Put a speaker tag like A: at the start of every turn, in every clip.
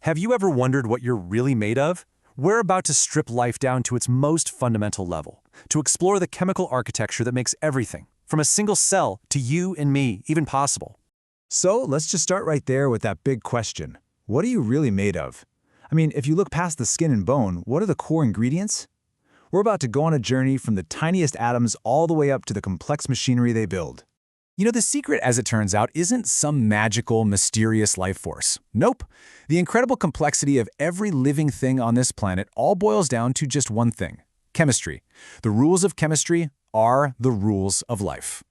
A: Have you ever wondered what you're really made of? We're about to strip life down to its most fundamental level, to explore the chemical architecture that makes everything, from a single cell to you and me, even possible.
B: So let's just start right there with that big question. What are you really made of? I mean, if you look past the skin and bone, what are the core ingredients? We're about to go on a journey from the tiniest atoms all the way up to the complex machinery they build.
A: You know, the secret, as it turns out, isn't some magical, mysterious life force. Nope. The incredible complexity of every living thing on this planet all boils down to just one thing: chemistry. The rules of chemistry are the rules of life.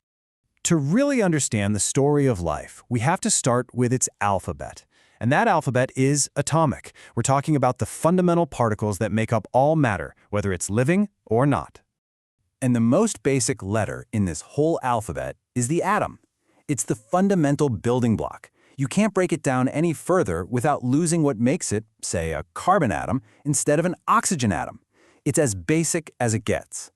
A: To really understand the story of life, we have to start with its alphabet. And that alphabet is atomic. We're talking about the fundamental particles that make up all matter, whether it's living or not. And the most basic letter in this whole alphabet is the atom. It's the fundamental building block. You can't break it down any further without losing what makes it, say, a carbon atom instead of an oxygen atom. It's as basic as it gets.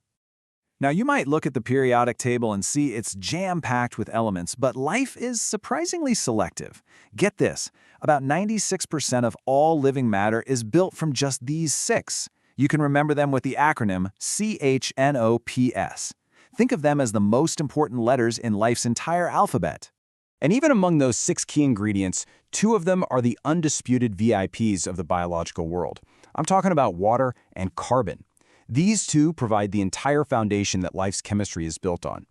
C: Now, you might look at the periodic table and see it's jam-packed with elements, but life is surprisingly selective. Get this, about 96% of all living matter is built from just these six. You can remember them with the acronym CHNOPS. Think of them as the most important letters in life's entire alphabet.
D: And even among those six key ingredients, two of them are the undisputed VIPs of the biological world. I'm talking about water and carbon. These two provide the entire foundation that life's chemistry is built on.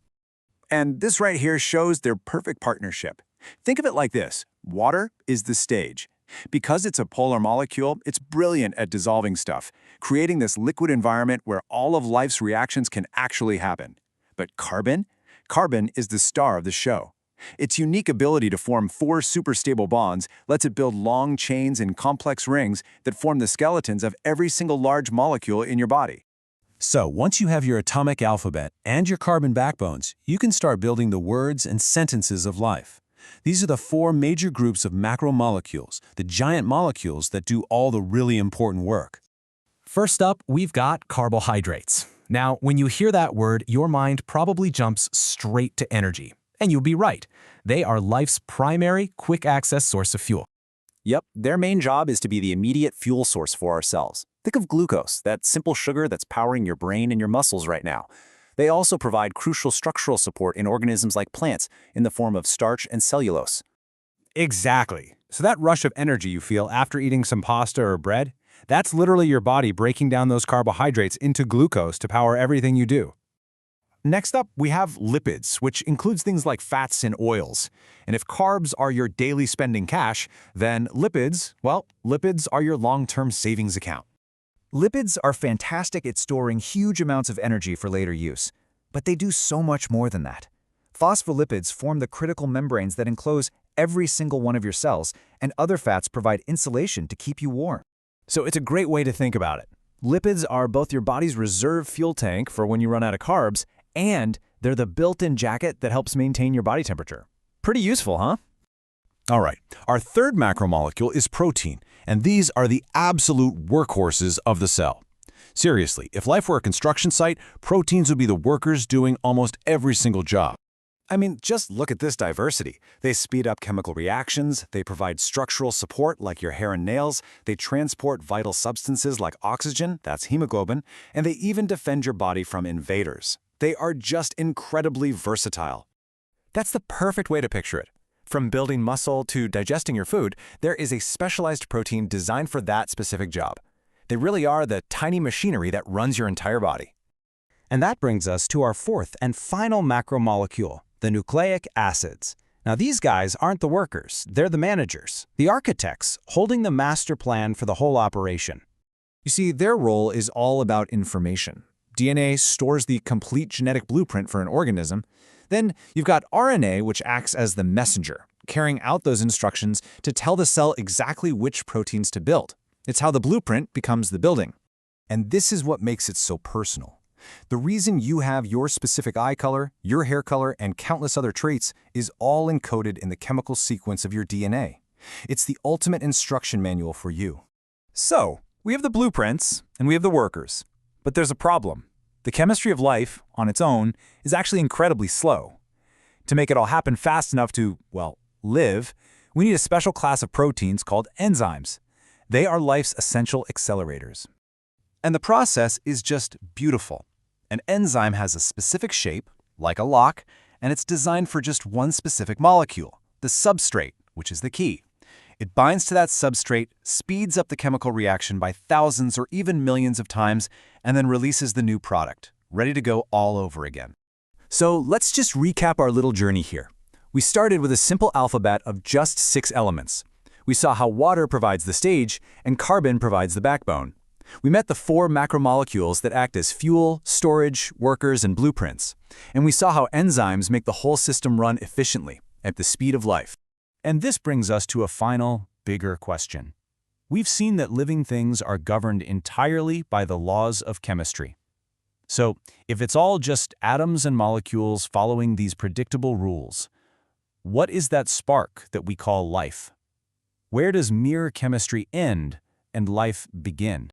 C: And this right here shows their perfect partnership. Think of it like this: water is the stage. Because it's a polar molecule, it's brilliant at dissolving stuff, creating this liquid environment where all of life's reactions can actually happen. But carbon? Carbon is the star of the show. Its unique ability to form four superstable bonds lets it build long chains and complex rings that form the skeletons of every single large molecule in your body.
A: So, once you have your atomic alphabet and your carbon backbones, you can start building the words and sentences of life. These are the four major groups of macromolecules, the giant molecules that do all the really important work. First up, we've got carbohydrates. Now, when you hear that word, your mind probably jumps straight to energy. And you'll be right. They are life's primary, quick-access source of fuel.
E: Yep, their main job is to be the immediate fuel source for our cells. Think of glucose, that simple sugar that's powering your brain and your muscles right now. They also provide crucial structural support in organisms like plants in the form of starch and cellulose.
D: Exactly. So that rush of energy you feel after eating some pasta or bread, that's literally your body breaking down those carbohydrates into glucose to power everything you do.
A: Next up, we have lipids, which includes things like fats and oils. And if carbs are your daily spending cash, then lipids, well, lipids are your long-term savings account.
B: Lipids are fantastic at storing huge amounts of energy for later use, but they do so much more than that. Phospholipids form the critical membranes that enclose every single one of your cells, and other fats provide insulation to keep you warm.
A: So it's a great way to think about it. Lipids are both your body's reserve fuel tank for when you run out of carbs, and they're the built-in jacket that helps maintain your body temperature. Pretty useful, huh? All right, our third macromolecule is protein, and these are the absolute workhorses of the cell. Seriously, if life were a construction site, proteins would be the workers doing almost every single job.
C: I mean, just look at this diversity. They speed up chemical reactions, they provide structural support like your hair and nails, they transport vital substances like oxygen, that's hemoglobin, and they even defend your body from invaders. They are just incredibly versatile.
A: That's the perfect way to picture it. From building muscle to digesting your food, there is a specialized protein designed for that specific job. They really are the tiny machinery that runs your entire body.
D: And that brings us to our fourth and final macromolecule, the nucleic acids. Now, these guys aren't the workers, they're the managers, the architects, holding the master plan for the whole operation.
B: You see, their role is all about information. DNA stores the complete genetic blueprint for an organism. Then you've got RNA, which acts as the messenger, carrying out those instructions to tell the cell exactly which proteins to build. It's how the blueprint becomes the building. And this is what makes it so personal. The reason you have your specific eye color, your hair color, and countless other traits is all encoded in the chemical sequence of your DNA. It's the ultimate instruction manual for you.
C: So, we have the blueprints and we have the workers. But there's a problem. The chemistry of life, on its own, is actually incredibly slow. To make it all happen fast enough to, well, live, we need a special class of proteins called enzymes. They are life's essential accelerators.
D: And the process is just beautiful. An enzyme has a specific shape, like a lock, and it's designed for just one specific molecule, the substrate, which is the key. It binds to that substrate, speeds up the chemical reaction by thousands or even millions of times, and then releases the new product, ready to go all over again.
A: So let's just recap our little journey here. We started with a simple alphabet of just 6 elements. We saw how water provides the stage and carbon provides the backbone. We met the 4 macromolecules that act as fuel, storage, workers, and blueprints. And we saw how enzymes make the whole system run efficiently, at the speed of life.
D: And this brings us to a final, bigger question. We've seen that living things are governed entirely by the laws of chemistry. So, if it's all just atoms and molecules following these predictable rules, what is that spark that we call life? Where does mere chemistry end and life begin?